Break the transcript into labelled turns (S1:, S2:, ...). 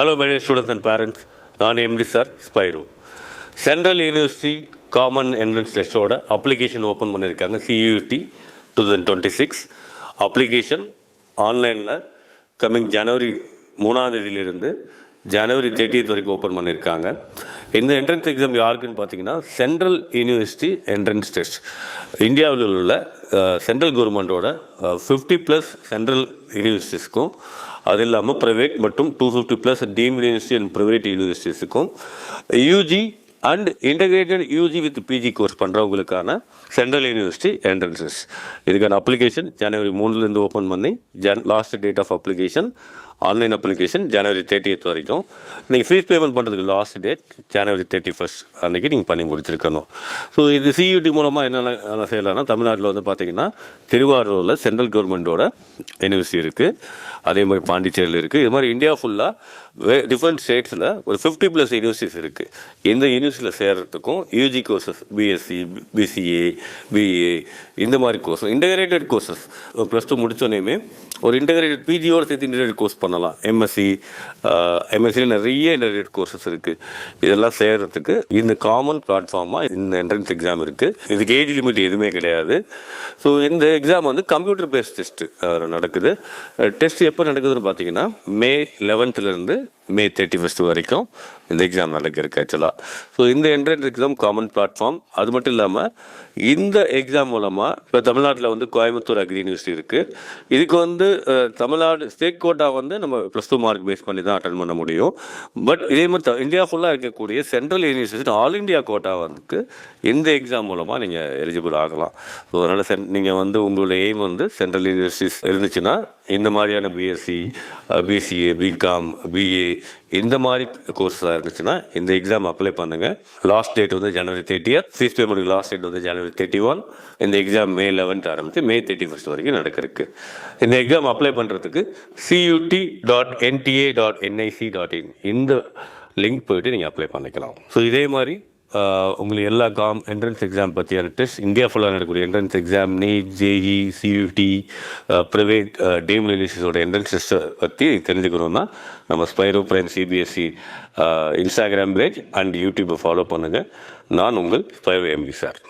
S1: Hello, my dear students and parents. நான் MD சார் Spiro. Central university common entrance டெஸ்ட்டோட application open பண்ணியிருக்காங்க. CUET 2026 application ஆன்லைனில் coming ஜனவரி 3ஆம் தேதியிலிருந்து ஜனவரி 30th வரைக்கும் ஓப்பன் பண்ணியிருக்காங்க. இந்த என்ட்ரன்ஸ் எக்ஸாம் யாருக்குன்னு பார்த்தீங்கன்னா சென்ட்ரல் யூனிவர்சிட்டி என்ட்ரன்ஸ் டெஸ்ட். இந்தியாவில் உள்ள சென்ட்ரல் கவர்மெண்ட்டோட 50+ சென்ட்ரல் யூனிவர்சிட்டிஸ்க்கும், அது இல்லாமல் ப்ரைவேட் மற்றும் 250+ டீம்டு யூனிவர்சிட்டி அண்ட் ப்ரைவேட் யூனிவர்சிட்டிஸுக்கும் UG and integrated UG with PG course பண்ணுறவங்களுக்கான சென்ட்ரல் யூனிவர்சிட்டி என்ட்ரன்சஸ். இதுக்கான அப்ளிகேஷன் ஜனவரி 3லேருந்து ஓப்பன் பண்ணி last date of application online application ஜனவரி 30th வரைக்கும். நீங்கள் ஃபீஸ் பேமெண்ட் பண்ணுறதுக்கு லாஸ்ட் டேட் ஜனவரி 31st அன்றைக்கி நீங்கள் பண்ணி முடிச்சிருக்கணும். ஸோ இது CUET மூலமாக என்னென்ன செய்யலாம்னா, தமிழ்நாட்டில் வந்து பார்த்திங்கன்னா திருவாரூரில் சென்ட்ரல் கவர்மெண்ட்டோட யூனிவர்சிட்டி இருக்குது, அதே மாதிரி பாண்டிச்சேரியில் இருக்குது. இது மாதிரி இந்தியா ஃபுல்லாக டிஃப்ரெண்ட் ஸ்டேட்ஸில் ஒரு 50+ யூனிவர்சிட்டிஸ் இருக்குது. இந்த யூனிவர்சிட்டியில் சேர்கிறதுக்கும் UG courses BSc, BCA, BA இந்த மாதிரி கோர்ஸ், இன்டகிரேட்டட் கோர்சஸ் +2 முடித்தோடனே ஒரு இன்டகிரேட்டட் பிஜியோட சேர்த்து இன்டகிரேட்டட் கோர்ஸ் பண்ணலாம். MSc நிறைய இன்டகிரேட்டட் கோர்சஸ் இருக்குது. இதெல்லாம் சேர்கிறதுக்கு இந்த காமன் பிளாட்ஃபார்மாக இந்த என்ட்ரன்ஸ் எக்ஸாம் இருக்குது. இதுக்கு ஏஜ் லிமிட் எதுவுமே கிடையாது. ஸோ இந்த எக்ஸாம் வந்து கம்ப்யூட்டர் பேஸ்ட் டெஸ்ட்டு நடக்குது. டெஸ்ட் எப்போ நடக்குதுன்னு பார்த்தீங்கன்னா May 11th May 31st வரைக்கும் இந்த எக்ஸாம் நடக்கிறதுக்கு ஆக்சுவலாக. ஸோ இந்த என்ட்ரன்ஸ் எக்ஸாம் காமன் பிளாட்ஃபார்ம். அது மட்டும் இல்லாமல் இந்த எக்ஸாம் மூலமாக இப்போ தமிழ்நாட்டில் வந்து கோயம்புத்தூர் அக்ரி யூனிவர்சிட்டி இருக்குது. இதுக்கு வந்து தமிழ்நாடு ஸ்டேட் கோட்டா வந்து நம்ம +2 மார்க் பேஸ் பண்ணி தான் அட்டன் பண்ண முடியும். பட் இதே மாதிரி இந்தியா ஃபுல்லாக இருக்கக்கூடிய central university all India quota வந்து இந்த எக்ஸாம் மூலமாக நீங்கள் எலிஜிபிள் ஆகலாம். ஸோ அதனால் நீங்கள் வந்து உங்களோட எய்ம் வந்து சென்ட்ரல் யூனிவர்சிட்டிஸ் இருந்துச்சுன்னா இந்த மாதிரியான BSc, BCA, BCom, BA இந்த மாதிரி கோர்ஸாக இருந்துச்சுன்னா இந்த எக்ஸாம் அப்ளை பண்ணுங்கள். லாஸ்ட் டேட் வந்து ஜனவரி 30th, ஃபீஸ் பேமெண்ட்டுக்கு லாஸ்ட் டேட் வந்து ஜனவரி 31. இந்த எக்ஸாம் May 11th ஆரம்பித்து May 31st வரைக்கும் நடக்கிறதுக்கு. இந்த எக்ஸாம் அப்ளை பண்ணுறதுக்கு CUT.nta.nic.in இந்த லிங்க் போய்ட்டு நீங்கள் அப்ளை பண்ணிக்கலாம். ஸோ இதே மாதிரி உங்களுக்கு எல்லா என்ட்ரன்ஸ் எக்ஸாம் பற்றியான டெஸ்ட், இந்தியா ஃபுல்லாக நடக்கக்கூடிய entrance exam, NEET, JEE, CUET, private deemed யூனிவர்சிட்டிஸோட என்ட்ரன்ஸ் டெஸ்ட்டை பற்றி தெரிஞ்சுக்கணுன்னா நம்ம Spiro prime CBSE Instagram page and யூடியூப்பை ஃபாலோ பண்ணுங்கள். நான் உங்கள் ஸ்பைரோ MD சார்.